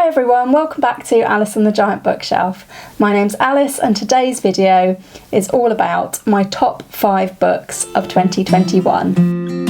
everyone, welcome back to Alice on the Giant Bookshelf. My name's Alice and today's video is all about my top 5 books of 2021.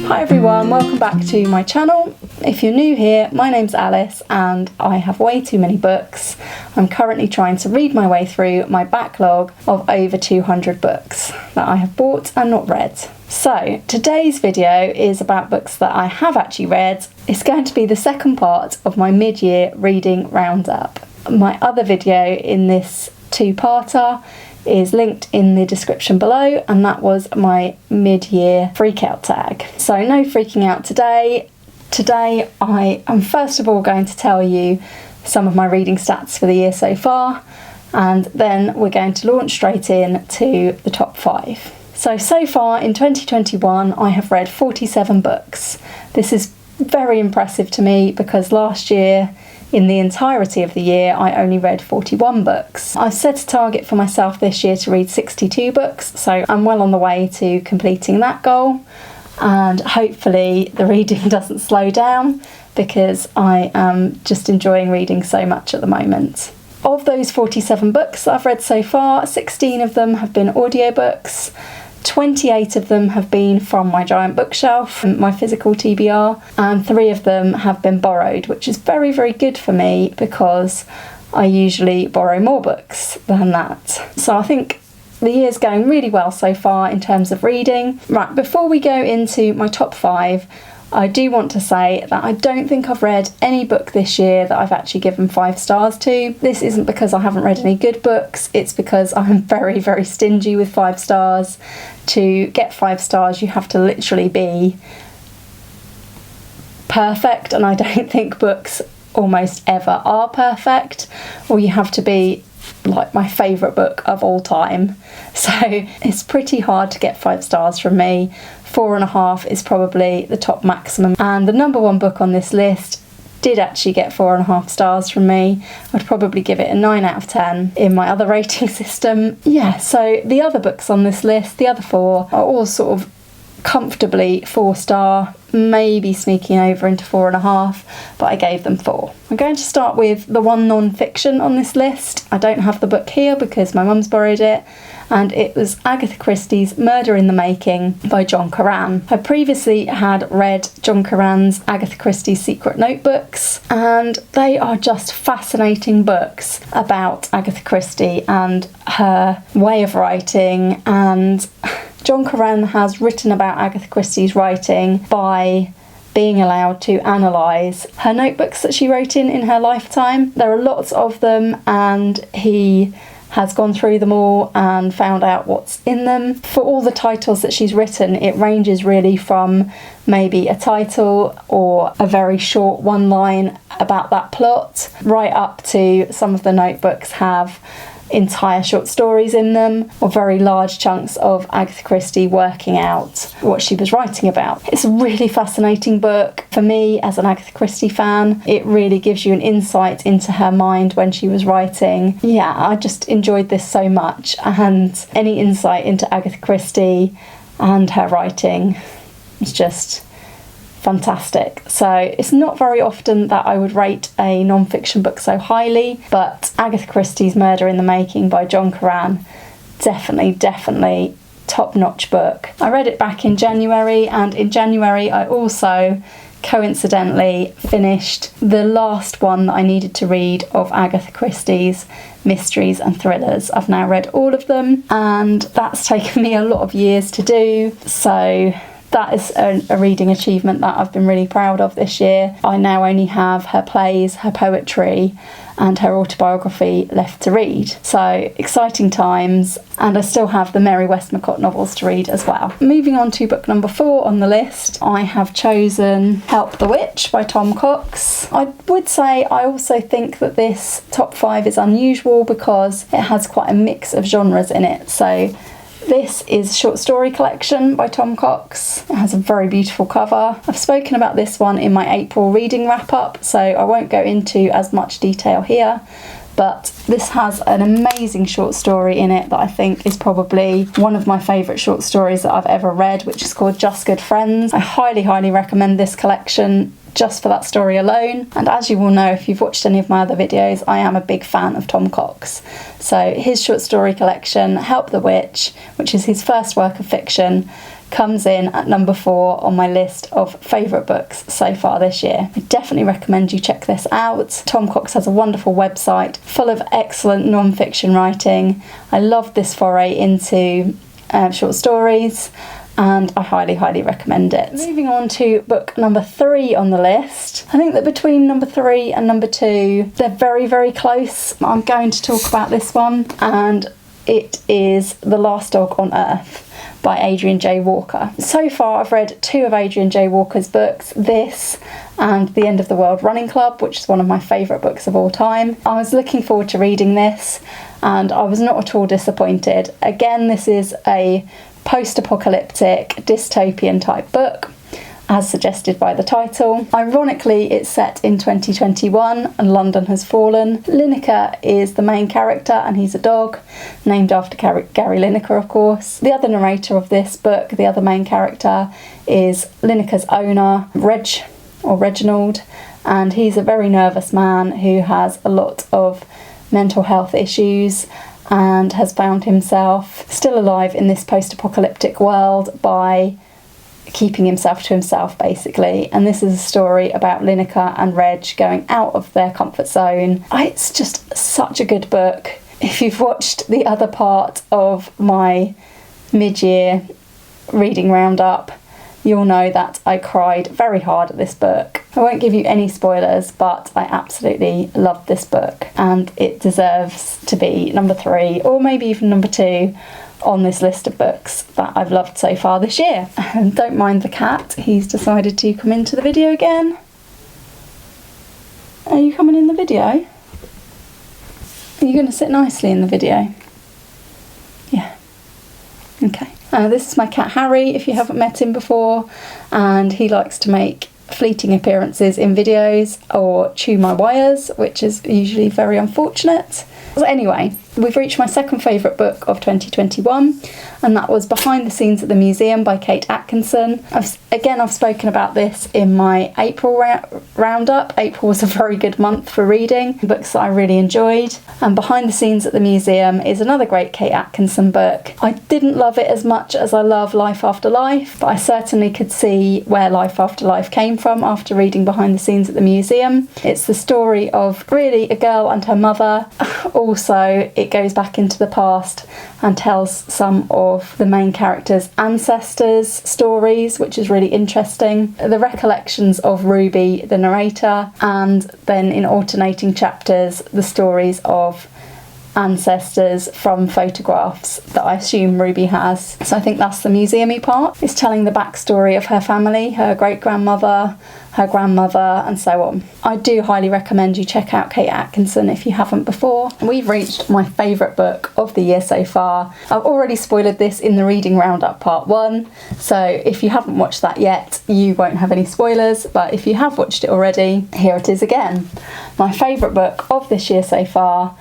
Hi everyone, welcome back to my channel. If you're new here, my name's Alice and I have way too many books. I'm currently trying to read my way through my backlog of over 200 books that I have bought and not read. So today's video is about books that I have actually read. It's going to be the second part of my mid-year reading roundup. My other video in this two-parter is linked in the description below, and that was my mid-year freakout tag. So no freaking out today. Today I am first of all going to tell you some of my reading stats for the year so far, and then we're going to launch straight in to the top 5. So far in 2021 I have read 47 books. This is very impressive to me because last year, in the entirety of the year, I only read 41 books. I've set a target for myself this year to read 62 books, so I'm well on the way to completing that goal, and hopefully the reading doesn't slow down because I am just enjoying reading so much at the moment. Of those 47 books that I've read so far, 16 of them have been audiobooks. 28 of them have been from my giant bookshelf, my physical TBR, and 3 of them have been borrowed, which is very, very good for me because I usually borrow more books than that. So I think the year's going really well so far in terms of reading. Right, before we go into my top 5, I do want to say that I don't think I've read any book this year that I've actually given 5 stars to. This isn't because I haven't read any good books, it's because I'm very, very stingy with 5 stars. To get 5 stars, you have to literally be perfect, and I don't think books almost ever are perfect, or you have to be like my favourite book of all time. So it's pretty hard to get 5 stars from me. 4.5 is probably the top maximum, and the number 1 book on this list did actually get 4.5 stars from me. I'd probably give it a 9 out of 10 in my other rating system. Yeah, so the other books on this list, the other 4, are all sort of comfortably 4-star, maybe sneaking over into 4.5, but I gave them 4. I'm going to start with the one non-fiction on this list. I don't have the book here because my mum's borrowed it, and it was Agatha Christie's Murder in the Making by John Curran. I previously had read John Curran's Agatha Christie's Secret Notebooks, and they are just fascinating books about Agatha Christie and her way of writing. And John Curran has written about Agatha Christie's writing by being allowed to analyse her notebooks that she wrote in her lifetime. There are lots of them, and he has gone through them all and found out what's in them. For all the titles that she's written, it ranges really from maybe a title or a very short one line about that plot, right up to some of the notebooks have entire short stories in them, or very large chunks of Agatha Christie working out what she was writing about. It's a really fascinating book. For me, as an Agatha Christie fan, it really gives you an insight into her mind when she was writing. Yeah, I just enjoyed this so much, and any insight into Agatha Christie and her writing is just fantastic. So it's not very often that I would rate a non-fiction book so highly, but Agatha Christie's Murder in the Making by John Curran, definitely top-notch book. I read it back in January, and in January I also coincidentally finished the last one that I needed to read of Agatha Christie's mysteries and thrillers. I've now read all of them, and that's taken me a lot of years to do, so that is a reading achievement that I've been really proud of this year. I now only have her plays, her poetry, and her autobiography left to read. So exciting times, and I still have the Mary Westmacott novels to read as well. Moving on to book number 4 on the list, I have chosen Help the Witch by Tom Cox. I would say I also think that this top 5 is unusual because it has quite a mix of genres in it. So this is a short story collection by Tom Cox. It has a very beautiful cover. I've spoken about this one in my April reading wrap up, so I won't go into as much detail here, but this has an amazing short story in it that I think is probably one of my favourite short stories that I've ever read, which is called Just Good Friends. I highly recommend this collection just for that story alone. And as you will know if you've watched any of my other videos, I am a big fan of Tom Cox. So his short story collection, Help the Witch, which is his first work of fiction, comes in at number 4 on my list of favourite books so far this year. I definitely recommend you check this out. Tom Cox has a wonderful website full of excellent non-fiction writing. I love this foray into short stories, and I highly recommend it. Moving on to book number 3 on the list. I think that between number 3 and number 2, they're very close. I'm going to talk about this one, and it is The Last Dog on Earth by Adrian J. Walker. So far I've read 2 of Adrian J. Walker's books, this and The End of the World Running Club, which is one of my favourite books of all time. I was looking forward to reading this and I was not at all disappointed. Again, this is a post-apocalyptic dystopian type book, as suggested by the title. Ironically, it's set in 2021 and London has fallen. Lineker is the main character and he's a dog, named after Gary Lineker, of course. The other narrator of this book, the other main character, is Lineker's owner, Reginald, and he's a very nervous man who has a lot of mental health issues and has found himself still alive in this post-apocalyptic world by keeping himself to himself, basically. And this is a story about Lineker and Reg going out of their comfort zone. It's just such a good book. If you've watched the other part of my mid-year reading roundup, you'll know that I cried very hard at this book. I won't give you any spoilers, but I absolutely loved this book and it deserves to be number 3 or maybe even number 2 on this list of books that I've loved so far this year. And don't mind the cat, he's decided to come into the video again. Are you coming in the video? Are you going to sit nicely in the video? Yeah. Okay. This is my cat Harry, if you haven't met him before, and he likes to make fleeting appearances in videos or chew my wires, which is usually very unfortunate. So anyway, we've reached my second favourite book of 2021, and that was Behind the Scenes at the Museum by Kate Atkinson. I've spoken about this in my April roundup. April was a very good month for reading books that I really enjoyed, and Behind the Scenes at the Museum is another great Kate Atkinson book. I didn't love it as much as I love Life After Life, but I certainly could see where Life After Life came from after reading Behind the Scenes at the Museum. It's the story of really a girl and her mother. Also, it goes back into the past and tells some of the main characters' ancestors' stories, which is really interesting. The recollections of Ruby, the narrator, and then in alternating chapters, the stories of ancestors from photographs that I assume Ruby has. So I think that's the museum-y part. It's telling the backstory of her family, her great-grandmother, her grandmother, and so on. I do highly recommend you check out Kate Atkinson if you haven't before. We've reached my favourite book of the year so far. I've already spoiled this in the reading roundup part 1, so if you haven't watched that yet, you won't have any spoilers, but if you have watched it already, here it is again. My favourite book of this year so far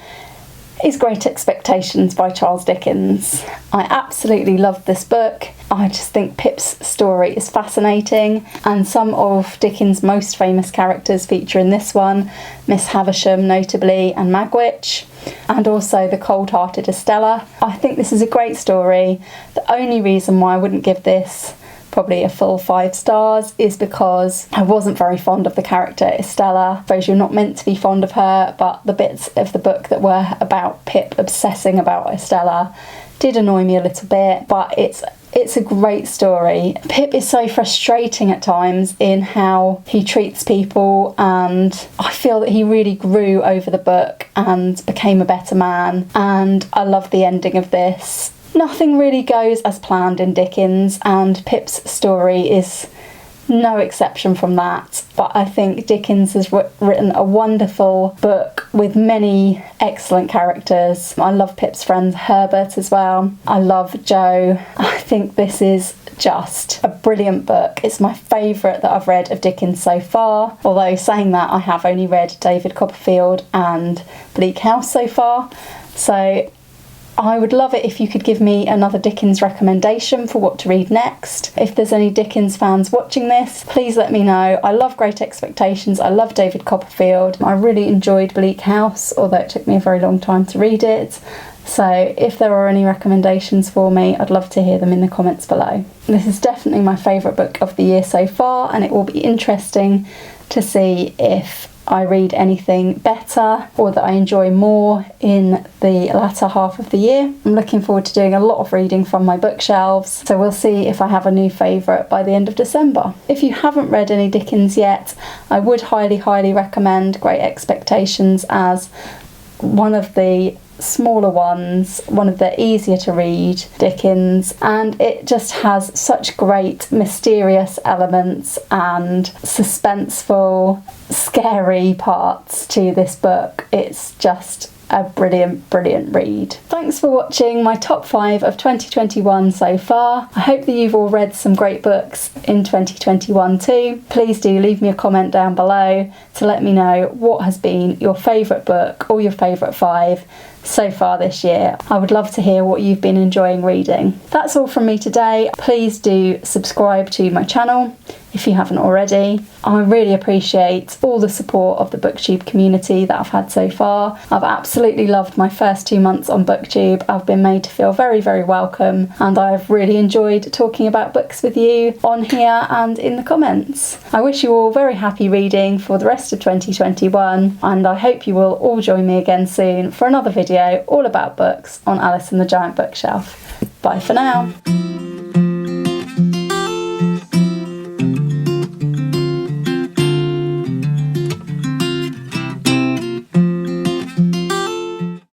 is Great Expectations by Charles Dickens. I absolutely loved this book. I just think Pip's story is fascinating, and some of Dickens' most famous characters feature in this one, Miss Havisham notably, and Magwitch, and also the cold-hearted Estella. I think this is a great story. The only reason why I wouldn't give this probably a full 5 stars is because I wasn't very fond of the character Estella. I suppose you're not meant to be fond of her, but the bits of the book that were about Pip obsessing about Estella did annoy me a little bit, but it's a great story. Pip is so frustrating at times in how he treats people, and I feel that he really grew over the book and became a better man, and I love the ending of this. Nothing really goes as planned in Dickens, and Pip's story is no exception from that, but I think Dickens has written a wonderful book with many excellent characters. I love Pip's friend Herbert as well. I love Joe. I think this is just a brilliant book. It's my favourite that I've read of Dickens so far, although saying that, I have only read David Copperfield and Bleak House so far. So I would love it if you could give me another Dickens recommendation for what to read next. If there's any Dickens fans watching this, please let me know. I love Great Expectations, I love David Copperfield, I really enjoyed Bleak House, although it took me a very long time to read it. So if there are any recommendations for me, I'd love to hear them in the comments below. This is definitely my favourite book of the year so far, and it will be interesting to see if I read anything better or that I enjoy more in the latter half of the year. I'm looking forward to doing a lot of reading from my bookshelves, so we'll see if I have a new favourite by the end of December. If you haven't read any Dickens yet, I would highly recommend Great Expectations as one of the smaller ones, one of the easier to read Dickens, and it just has such great mysterious elements and suspenseful, scary parts to this book. It's just a brilliant read. Thanks for watching my top 5 of 2021 so far. I hope that you've all read some great books in 2021 too. Please do leave me a comment down below to let me know what has been your favourite book or your favourite 5 so far this year. I would love to hear what you've been enjoying reading. That's all from me today. Please do subscribe to my channel if you haven't already. I really appreciate all the support of the BookTube community that I've had so far. I've absolutely loved my first 2 months on BookTube. I've been made to feel very welcome, and I've really enjoyed talking about books with you on here and in the comments. I wish you all very happy reading for the rest of 2021, and I hope you will all join me again soon for another video all about books on Alice and the Giant Bookshelf. Bye for now.